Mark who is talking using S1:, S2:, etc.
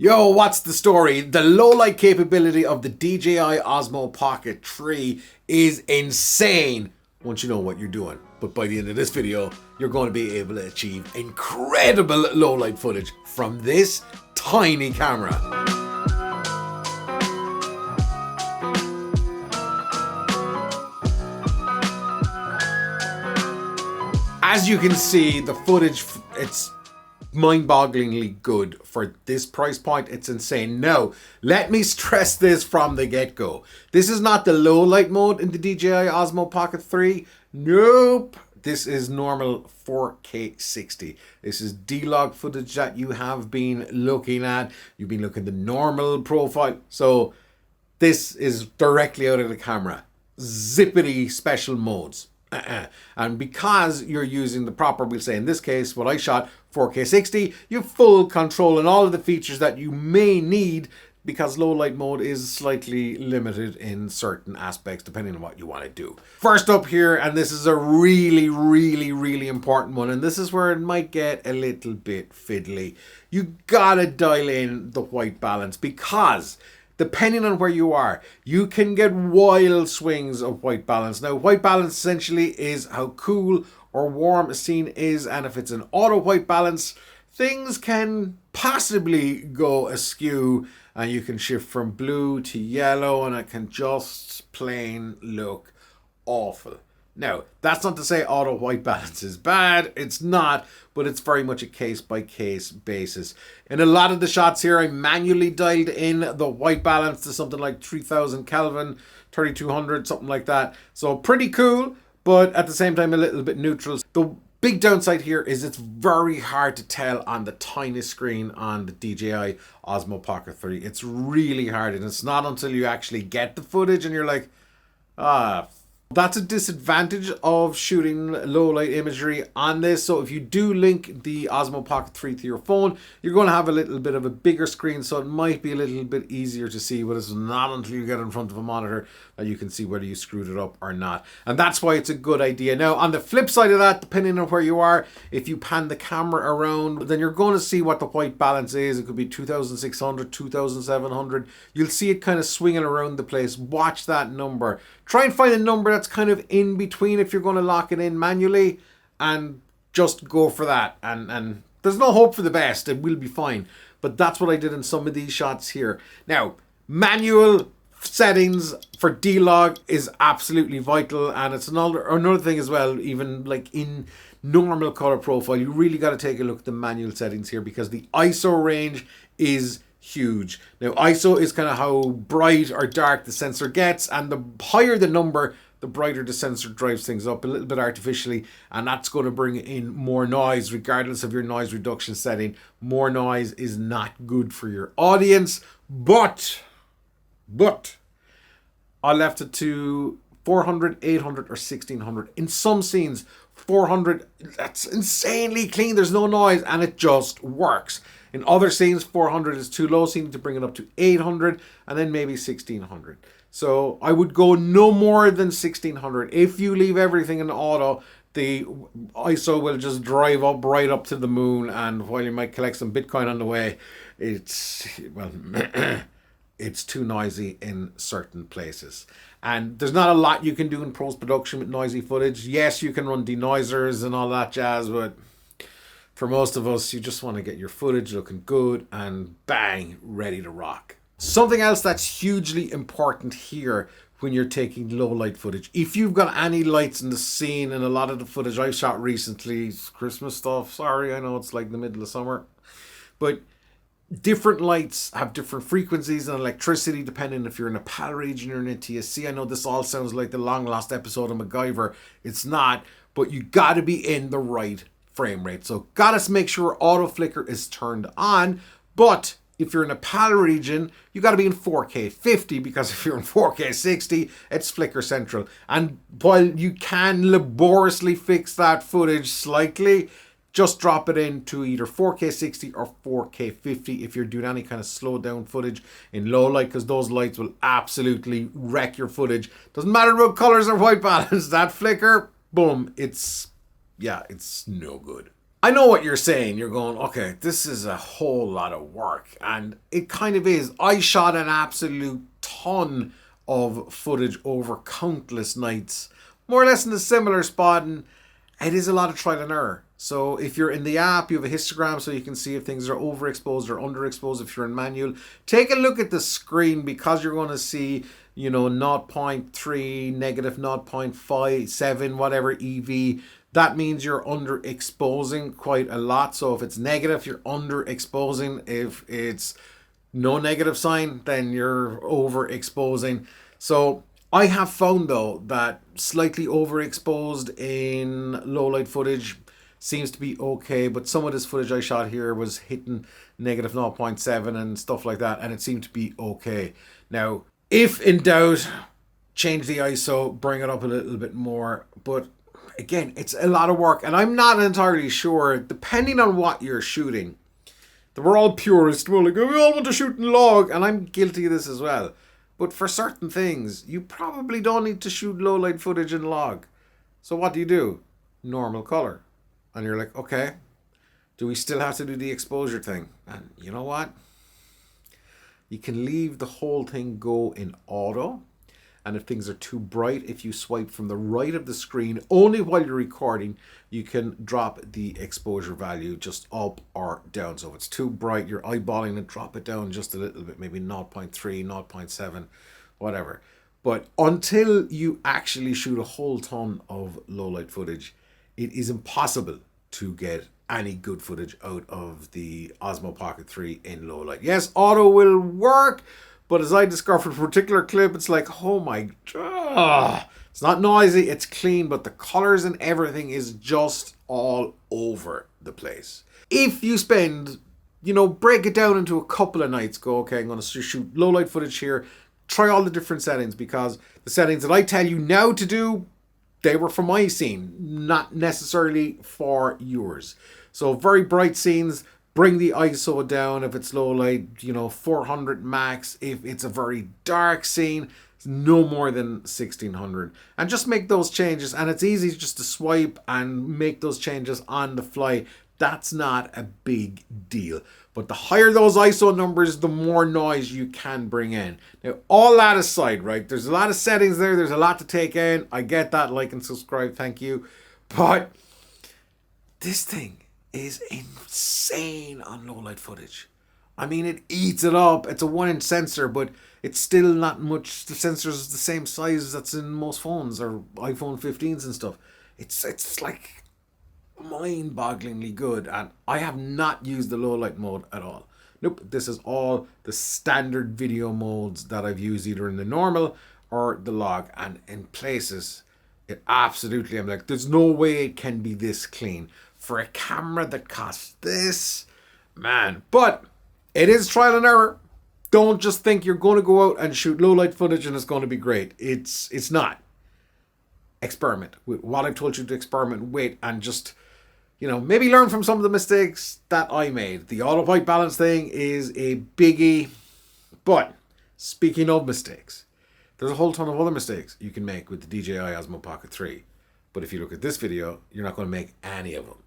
S1: Yo, what's the story? The low light capability of the DJI Osmo Pocket 3 is insane once you know what you're doing. But by the end of this video, you're going to be able to achieve incredible low light footage from this tiny camera. As you can see, the footage, it's mind-bogglingly good for this price point. It's insane. Now, let me stress this from the get-go. This is not the low light mode in the DJI Osmo Pocket 3. Nope. This is normal 4K 60. This is D-Log footage that you have been looking at. You've been looking at the normal profile. So this is directly out of the camera. Zippity special modes. And because you're using the proper, we'll say in this case, what I shot 4K 60, you have full control and all of the features that you may need, because low light mode is slightly limited in certain aspects depending on what you want to do. First up here, and this is a really important one, and this is where it might get a little bit fiddly. You gotta dial in the white balance, because depending on where you are, you can get wild swings of white balance. Now, white balance essentially is how cool or warm a scene is, and if it's an auto white balance, things can possibly go askew, and you can shift from blue to yellow, and it can just plain look awful. Now, that's not to say auto white balance is bad. It's not, but it's very much a case-by-case basis. In a lot of the shots here, I manually dialed in the white balance to something like 3000 Kelvin, 3200, something like that. So pretty cool, but at the same time, a little bit neutral. The big downside here is it's very hard to tell on the tiny screen on the DJI Osmo Pocket 3. It's really hard, and it's not until you actually get the footage and you're like, that's a disadvantage of shooting low light imagery on this. So if you do link the Osmo Pocket 3 to your phone, you're going to have a little bit of a bigger screen, so it might be a little bit easier to see, but it's not until you get in front of a monitor that you can see whether you screwed it up or not. And that's why it's a good idea. Now, on the flip side of that, depending on where you are, if you pan the camera around, then you're going to see what the white balance is. It could be 2600, 2700. You'll see it kind of swinging around the place. Watch that number. Try and find a number that's kind of in between if you're going to lock it in manually, and just go for that. And there's no hope for the best. It will be fine. But that's what I did in some of these shots here. Now, manual settings for D-Log is absolutely vital, and it's another thing as well. Even like in normal color profile, you really got to take a look at the manual settings here, because the ISO range is huge. Now, ISO is kind of how bright or dark the sensor gets, and the higher the number, the brighter the sensor drives things up a little bit artificially, and that's going to bring in more noise regardless of your noise reduction setting. More noise is not good for your audience, but I left it to 400, 800 or 1600. In some scenes, 400, that's insanely clean, there's no noise, and it just works. In other scenes, 400 is too low, so you need to bring it up to 800, and then maybe 1600. So I would go no more than 1600. If you leave everything in auto, the ISO will just drive up right up to the moon, and while you might collect some Bitcoin on the way, it's too noisy in certain places. And there's not a lot you can do in post-production with noisy footage. Yes, you can run denoisers and all that jazz, but for most of us, you just want to get your footage looking good and bang, ready to rock. Something else that's hugely important here when you're taking low light footage, if you've got any lights in the scene, and a lot of the footage I've shot recently, Christmas stuff, sorry, I know it's like the middle of summer, but different lights have different frequencies and electricity depending if you're in a PAL region or in a TSC. I know this all sounds like the long lost episode of MacGyver. It's not, but you got to be in the right frame rate. So gotta make sure auto flicker is turned on. But if you're in a PAL region, you got to be in 4K 50, because if you're in 4K 60, it's flicker central. And while you can laboriously fix that footage slightly, just drop it into either 4K 60 or 4K 50 if you're doing any kind of slowed down footage in low light, because those lights will absolutely wreck your footage. Doesn't matter about colors or white balance. That flicker, boom, it's no good. I know what you're saying. You're going, okay, this is a whole lot of work. And it kind of is. I shot an absolute ton of footage over countless nights, more or less in a similar spot. And it is a lot of trial and error. So if you're in the app, you have a histogram so you can see if things are overexposed or underexposed. If you're in manual, take a look at the screen, because you're going to see, you know, zero point 0.3, negative 0.57, whatever EV. That means you're underexposing quite a lot. So if it's negative, you're underexposing. If it's no negative sign, then you're overexposing. So I have found though that slightly overexposed in low light footage seems to be okay, but some of this footage I shot here was hitting negative zero point 0.7 and stuff like that, and it seemed to be okay. Now, if in doubt, change the ISO, bring it up a little bit more, but again, it's a lot of work, and I'm not entirely sure, depending on what you're shooting. We're all purists. We're like, we all want to shoot in log, and I'm guilty of this as well. But for certain things, you probably don't need to shoot low light footage in log. So what do? Normal color. And you're like, okay, do we still have to do the exposure thing? And you know what? You can leave the whole thing go in auto. And if things are too bright, if you swipe from the right of the screen, only while you're recording, you can drop the exposure value just up or down. So if it's too bright, you're eyeballing it, drop it down just a little bit, maybe 0.3, 0.7, whatever. But until you actually shoot a whole ton of low light footage, it is impossible to get any good footage out of the Osmo Pocket 3 in low light. Yes, auto will work, but as I discovered for a particular clip, it's like, oh my god. It's not noisy, it's clean, but the colors and everything is just all over the place. If you spend, you know, break it down into a couple of nights, go, okay, I'm going to shoot low light footage here, try all the different settings, because the settings that I tell you now to do, they were for my scene, not necessarily for yours. So very bright scenes, bring the ISO down if it's low light, you know, 400 max. If it's a very dark scene, it's no more than 1600. And just make those changes. And it's easy just to swipe and make those changes on the fly. That's not a big deal. But the higher those ISO numbers, the more noise you can bring in. Now, all that aside, right? There's a lot of settings there. There's a lot to take in. I get that. Like and subscribe. Thank you. But this thing is insane on low light footage. I mean, it eats it up. It's a 1-inch sensor, but it's still not much. The sensor is the same size that's in most phones or iPhone 15s and stuff. It's like mind-bogglingly good, and I have not used the low light mode at all. Nope, this is all the standard video modes that I've used either in the normal or the log, and in places it absolutely, I'm like, there's no way it can be this clean for a camera that costs this, man. But it is trial and error. Don't just think you're going to go out and shoot low light footage and it's going to be great. It's not. Experiment with what I've told you to experiment with, and just, you know, maybe learn from some of the mistakes that I made. The auto white balance thing is a biggie. But speaking of mistakes, there's a whole ton of other mistakes you can make with the DJI Osmo Pocket 3. But if you look at this video, you're not going to make any of them.